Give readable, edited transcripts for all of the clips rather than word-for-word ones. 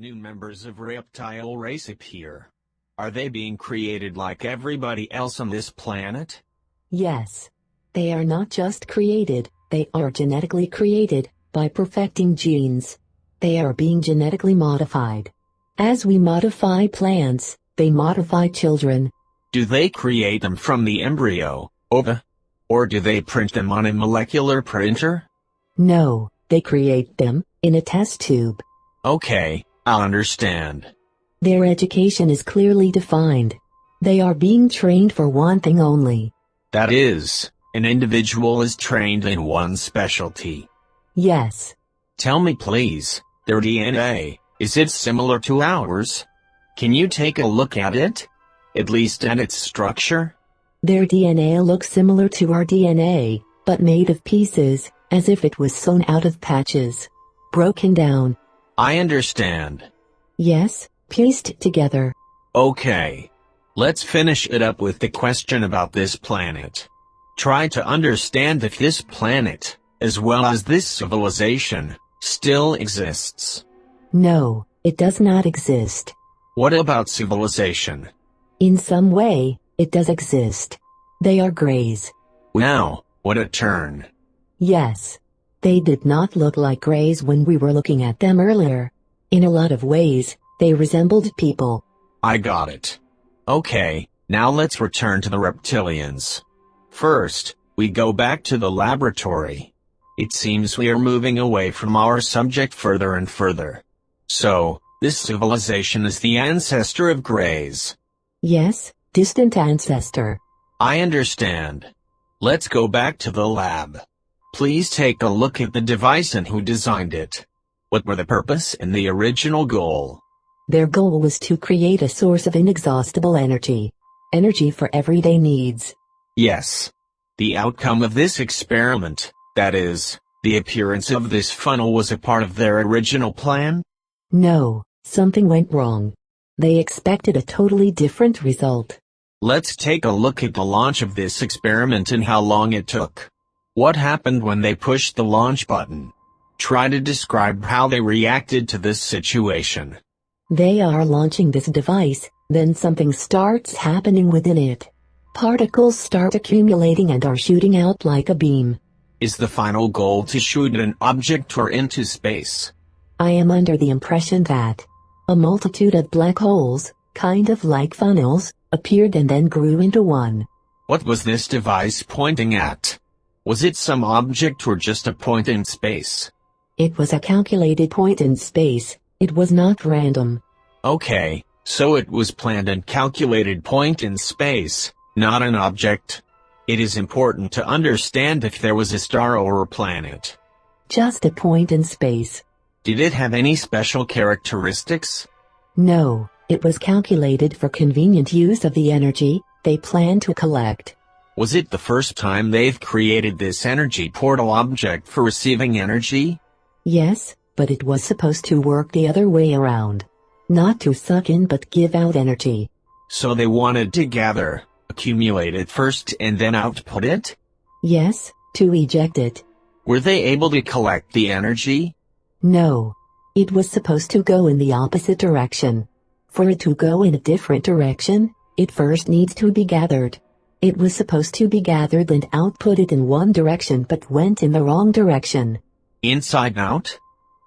new members of reptile race appear. Are they being created like everybody else on this planet? Yes. They are not just created, they are genetically created, by perfecting genes. They are being genetically modified. As we modify plants, they modify children. Do they create them from the embryo, ova? Or do they print them on a molecular printer? No, they create them, in a test tube. Okay, I understand. Their education is clearly defined. They are being trained for one thing only. That is, an individual is trained in one specialty. Yes. Tell me please, their DNA, is it similar to ours? Can you take a look at it? At least at its structure? Their DNA looks similar to our DNA, but made of pieces, as if it was sewn out of patches. Broken down. I understand. Yes, pieced together. Okay. Let's finish it up with the question about this planet. Try to understand if this planet, as well as this civilization, still exists. No, it does not exist. What about civilization? In some way, it does exist. They are greys. Wow, what a turn. Yes. They did not look like greys when we were looking at them earlier. In a lot of ways, they resembled people. I got it. Okay, now let's return to the reptilians. First, we go back to the laboratory. It seems we are moving away from our subject further and further. So, this civilization is the ancestor of greys. Yes, distant ancestor. I understand. Let's go back to the lab. Please take a look at the device and who designed it. What were the purpose and the original goal? Their goal was to create a source of inexhaustible energy. Energy for everyday needs. Yes. The outcome of this experiment, that is, the appearance of this funnel, was a part of their original plan? No, something went wrong. They expected a totally different result. Let's take a look at the launch of this experiment and how long it took. What happened when they pushed the launch button? Try to describe how they reacted to this situation. They are launching this device, then something starts happening within it. Particles start accumulating and are shooting out like a beam. Is the final goal to shoot an object or into space? I am under the impression that a multitude of black holes, kind of like funnels, appeared and then grew into one. What was this device pointing at? Was it some object or just a point in space? It was a calculated point in space. It was not random. Okay, so it was planned and calculated point in space, not an object. It is important to understand if there was a star or a planet. Just a point in space. Did it have any special characteristics? No, it was calculated for convenient use of the energy they planned to collect. Was it the first time they've created this energy portal object for receiving energy? Yes, but it was supposed to work the other way around. Not to suck in but give out energy. So they wanted to gather, accumulate it first and then output it? Yes, to eject it. Were they able to collect the energy? No. It was supposed to go in the opposite direction. For it to go in a different direction, it first needs to be gathered. It was supposed to be gathered and outputted in one direction but went in the wrong direction. Inside out?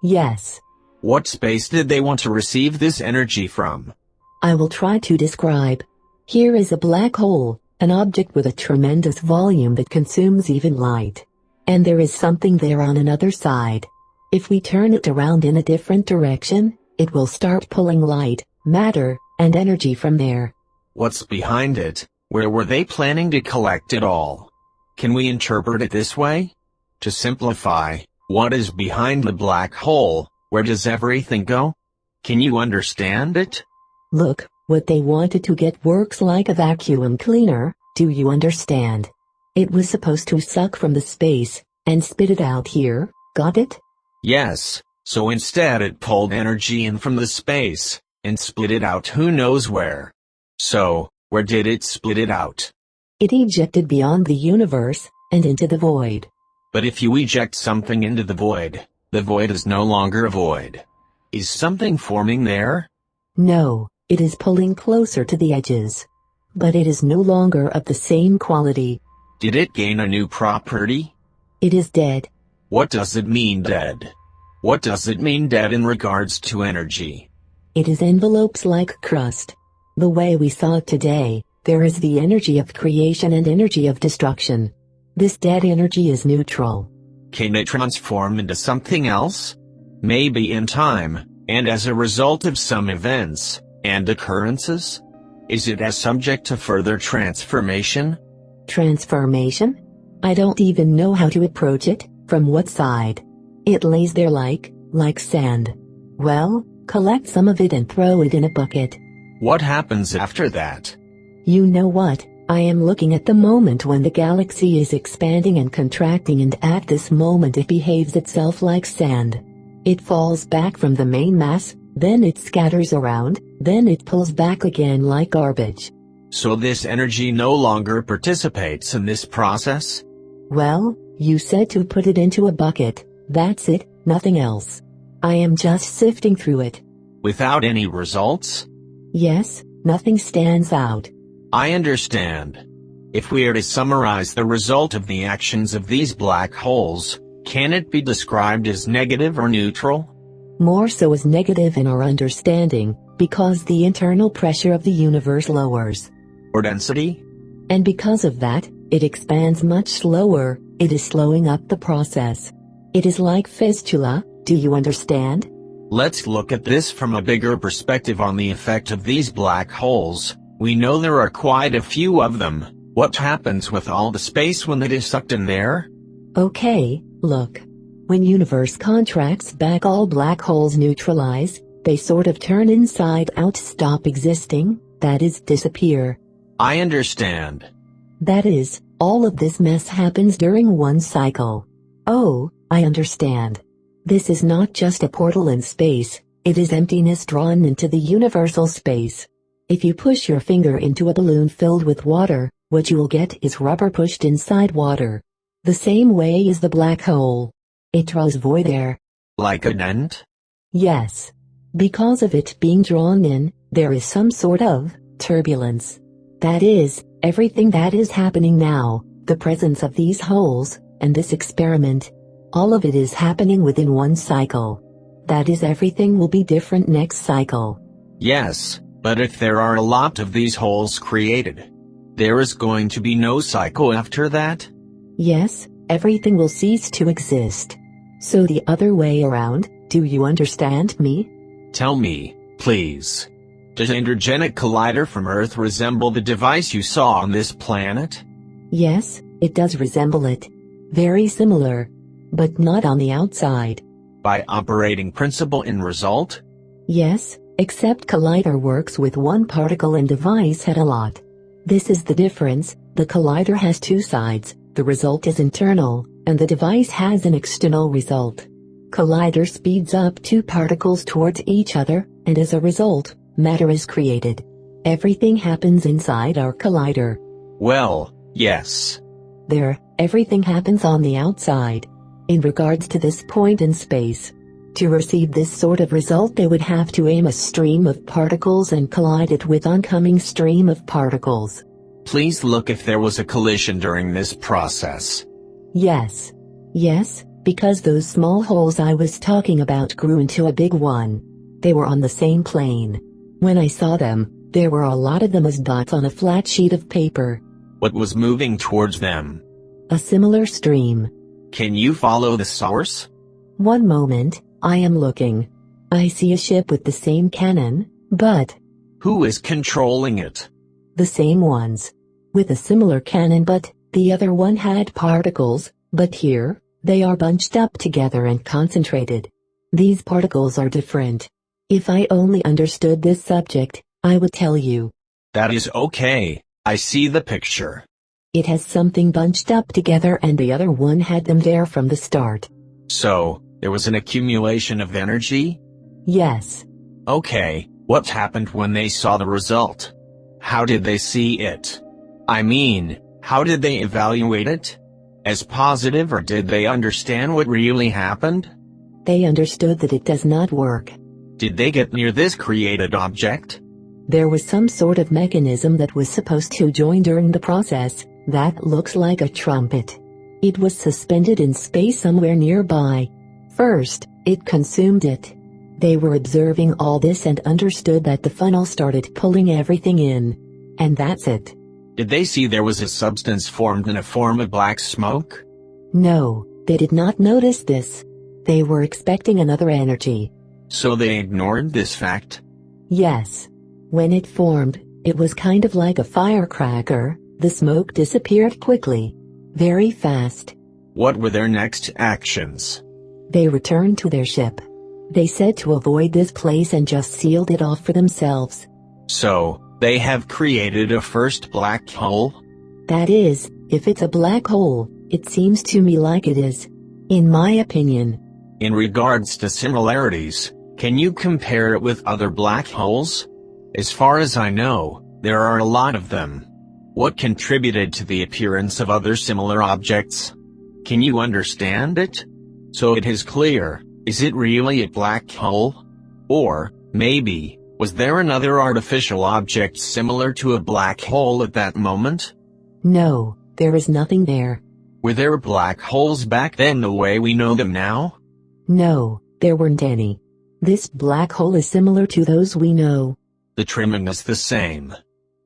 Yes. What space did they want to receive this energy from? I will try to describe. Here is a black hole, an object with a tremendous volume that consumes even light. And there is something there on another side. If we turn it around in a different direction, it will start pulling light, matter, and energy from there. What's behind it? Where were they planning to collect it all? Can we interpret it this way? To simplify, what is behind the black hole? Where does everything go? Can you understand it? Look, what they wanted to get works like a vacuum cleaner, do you understand? It was supposed to suck from the space, and spit it out here, got it? Yes, so instead it pulled energy in from the space, and split it out who knows where. So, where did it split it out? It ejected beyond the universe, and into the void. But if you eject something into the void is no longer a void. Is something forming there? No, it is pulling closer to the edges. But it is no longer of the same quality. Did it gain a new property? It is dead. What does it mean dead? What does it mean dead in regards to energy? It is envelopes like crust. The way we saw it today, there is the energy of creation and energy of destruction. This dead energy is neutral. Can it transform into something else? Maybe in time, and as a result of some events and occurrences? Is it as subject to further transformation? Transformation? I don't even know how to approach it, from what side. It lays there like sand. Well, collect some of it and throw it in a bucket. What happens after that? You know what? I am looking at the moment when the galaxy is expanding and contracting, and at this moment it behaves itself like sand. It falls back from the main mass, then it scatters around, then it pulls back again like garbage. So this energy no longer participates in this process? Well, you said to put it into a bucket, that's it, nothing else. I am just sifting through it. Without any results? Yes, nothing stands out. I understand. If we are to summarize the result of the actions of these black holes, can it be described as negative or neutral? More so as negative in our understanding, because the internal pressure of the universe lowers. Or density? And because of that, it expands much slower, it is slowing up the process. It is like fistula, do you understand? Let's look at this from a bigger perspective on the effect of these black holes. We know there are quite a few of them. What happens with all the space when it is sucked in there? Okay, look. When universe contracts back, all black holes neutralize, they sort of turn inside out, stop existing, that is, disappear. I understand. That is, all of this mess happens during one cycle. Oh, I understand. This is not just a portal in space, it is emptiness drawn into the universal space. If you push your finger into a balloon filled with water, what you will get is rubber pushed inside water. The same way is the black hole. It draws void air. Like a dent? Yes. Because of it being drawn in, there is some sort of turbulence. That is, everything that is happening now, the presence of these holes, and this experiment, all of it is happening within one cycle. That is, everything will be different next cycle. Yes, but if there are a lot of these holes created, there is going to be no cycle after that? Yes, everything will cease to exist. So the other way around, do you understand me? Tell me, please. Does androgenic collider from Earth resemble the device you saw on this planet? Yes, it does resemble it. Very similar. But not on the outside. By operating principle in result? Yes, except collider works with one particle and device had a lot. This is the difference, the collider has two sides, the result is internal, and the device has an external result. Collider speeds up two particles towards each other, and as a result, matter is created. Everything happens inside our collider. Well, yes. There, everything happens on the outside. In regards to this point in space, to receive this sort of result they would have to aim a stream of particles and collide it with oncoming stream of particles. Please look if there was a collision during this process. Yes. Yes, because those small holes I was talking about grew into a big one. They were on the same plane. When I saw them, there were a lot of them as dots on a flat sheet of paper. What was moving towards them? A similar stream. Can you follow the source? One moment, I am looking. I see a ship with the same cannon, but... Who is controlling it? The same ones. With a similar cannon, but the other one had particles, but here, they are bunched up together and concentrated. These particles are different. If I only understood this subject, I would tell you. That is okay, I see the picture. It has something bunched up together and the other one had them there from the start. So, there was an accumulation of energy? Yes. Okay, what happened when they saw the result? How did they see it? I mean, how did they evaluate it? As positive, or did they understand what really happened? They understood that it does not work. Did they get near this created object? There was some sort of mechanism that was supposed to join during the process, that looks like a trumpet. It was suspended in space somewhere nearby. First, it consumed it. They were observing all this and understood that the funnel started pulling everything in. And that's it. Did they see there was a substance formed in a form of black smoke? No, they did not notice this. They were expecting another energy. So they ignored this fact? Yes. When it formed, it was kind of like a firecracker. The smoke disappeared quickly. Very fast. What were their next actions? They returned to their ship. They said to avoid this place and just sealed it off for themselves. So, they have created a first black hole? That is, if it's a black hole, it seems to me like it is. In my opinion. In regards to similarities, can you compare it with other black holes? As far as I know, there are a lot of them. What contributed to the appearance of other similar objects? Can you understand it? So it is clear, is it really a black hole? Or, maybe, was there another artificial object similar to a black hole at that moment? No, there is nothing there. Were there black holes back then the way we know them now? No, there weren't any. This black hole is similar to those we know. The trimming is the same.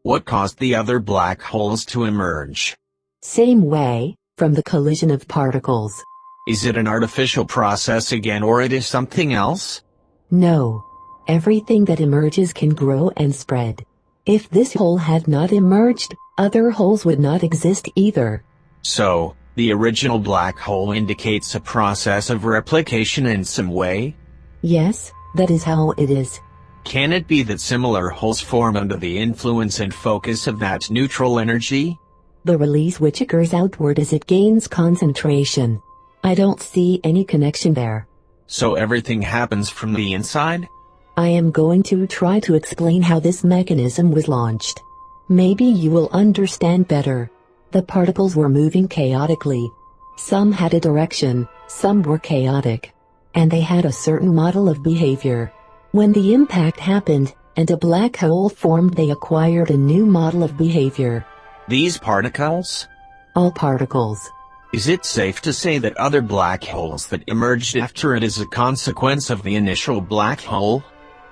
What caused the other black holes to emerge? Same way, from the collision of particles. Is it an artificial process again or it is something else? No. Everything that emerges can grow and spread. If this hole had not emerged, other holes would not exist either. So, the original black hole indicates a process of replication in some way? Yes, that is how it is. Can it be that similar holes form under the influence and focus of that neutral energy? The release which occurs outward as it gains concentration. I don't see any connection there. So everything happens from the inside? I am going to try to explain how this mechanism was launched. Maybe you will understand better. The particles were moving chaotically. Some had a direction, some were chaotic. And they had a certain model of behavior. When the impact happened, and a black hole formed, they acquired a new model of behavior. These particles? All particles. Is it safe to say that other black holes that emerged after it is a consequence of the initial black hole?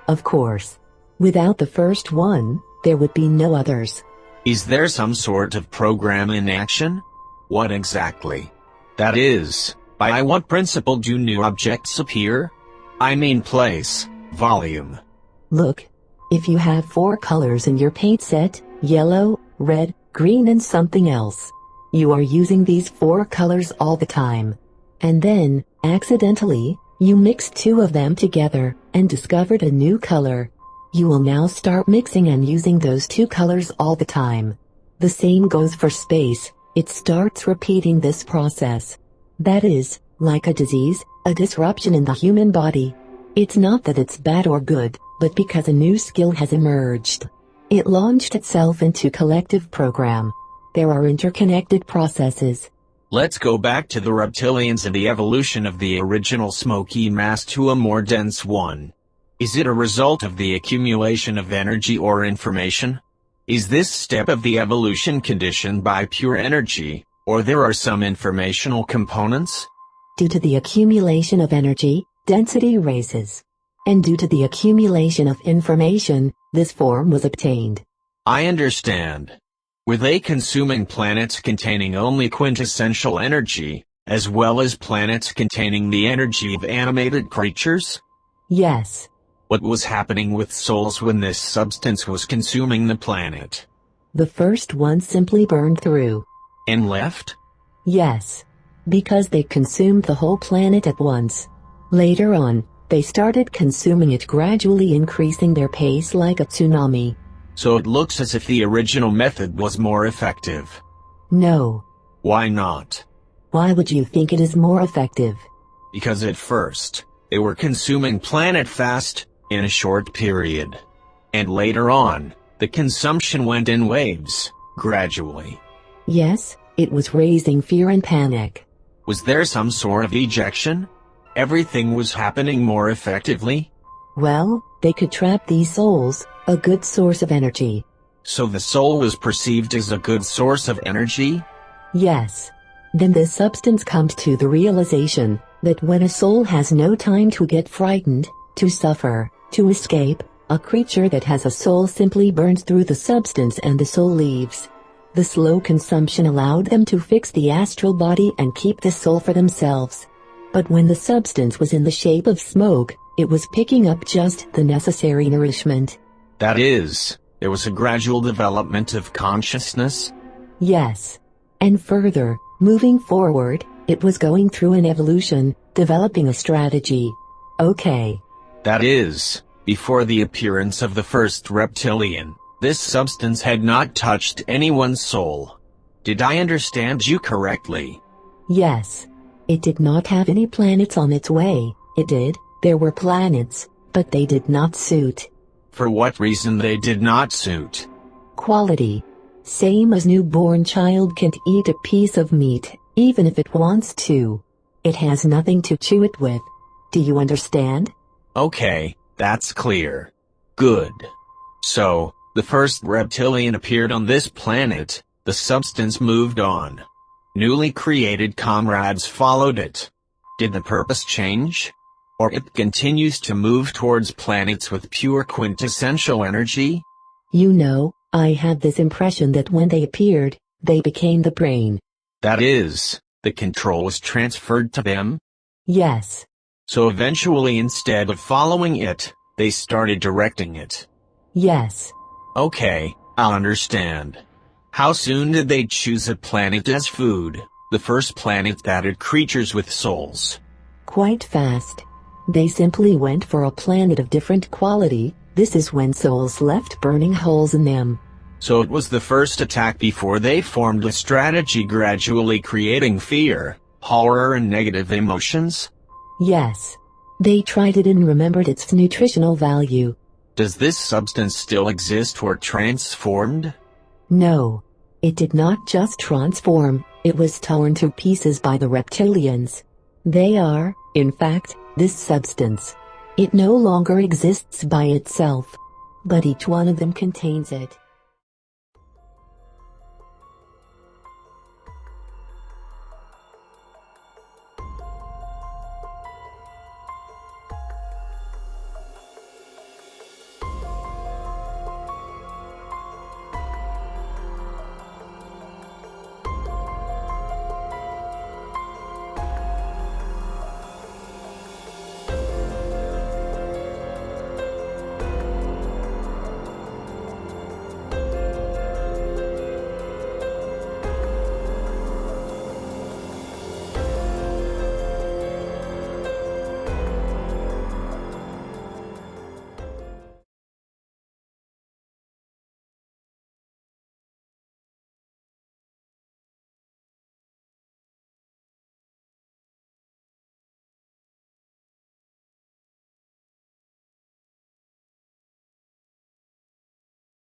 Of course. Without the first one, there would be no others. Is there some sort of program in action? What exactly? That is, by what principle do new objects appear? I mean place, volume. Look. If you have 4 colors in your paint set, yellow, red, green and something else. You are using these 4 colors all the time. And then, accidentally, you mixed 2 of them together, and discovered a new color. You will now start mixing and using those 2 colors all the time. The same goes for space, it starts repeating this process. That is, like a disease, a disruption in the human body. It's not that it's bad or good, but because a new skill has emerged. It launched itself into collective program. There are interconnected processes. Let's go back to the reptilians and the evolution of the original smoky mass to a more dense one. Is it a result of the accumulation of energy or information? Is this step of the evolution conditioned by pure energy, or there are some informational components? Due to the accumulation of energy, density raises. And due to the accumulation of information, this form was obtained. I understand. Were they consuming planets containing only quintessential energy, as well as planets containing the energy of animated creatures? Yes. What was happening with souls when this substance was consuming the planet? The first one simply burned through. And left? Yes. Because they consumed the whole planet at once. Later on, they started consuming it, gradually increasing their pace like a tsunami. So it looks as if the original method was more effective. No. Why not? Why would you think it is more effective? Because at first, they were consuming planet fast, in a short period. And later on, the consumption went in waves, gradually. Yes, it was raising fear and panic. Was there some sort of ejection? Everything was happening more effectively? Well, they could trap these souls, a good source of energy. So the soul was perceived as a good source of energy? Yes. Then this substance comes to the realization that when a soul has no time to get frightened, to suffer, to escape, a creature that has a soul simply burns through the substance and the soul leaves. The slow consumption allowed them to fix the astral body and keep the soul for themselves. But when the substance was in the shape of smoke, it was picking up just the necessary nourishment. That is, there was a gradual development of consciousness? Yes. And further, moving forward, it was going through an evolution, developing a strategy. Okay. That is, before the appearance of the first reptilian, this substance had not touched anyone's soul. Did I understand you correctly? Yes. It did not have any planets on its way. It did, there were planets, but they did not suit. For what reason they did not suit? Quality. Same as newborn child can't eat a piece of meat, even if it wants to. It has nothing to chew it with. Do you understand? Okay, that's clear. Good. So, the first reptilian appeared on this planet, the substance moved on. Newly created comrades followed it. Did the purpose change? Or it continues to move towards planets with pure quintessential energy? You know, I had this impression that when they appeared, they became the brain. That is, the control was transferred to them? Yes. So eventually instead of following it, they started directing it. Yes. Okay, I'll understand. How soon did they choose a planet as food, the first planet that had creatures with souls? Quite fast. They simply went for a planet of different quality. This is when souls left burning holes in them. So it was the first attack before they formed a strategy gradually creating fear, horror and negative emotions? Yes. They tried it and remembered its nutritional value. Does this substance still exist or transformed? No. It did not just transform, it was torn to pieces by the reptilians. They are, in fact, this substance. It no longer exists by itself. But each one of them contains it.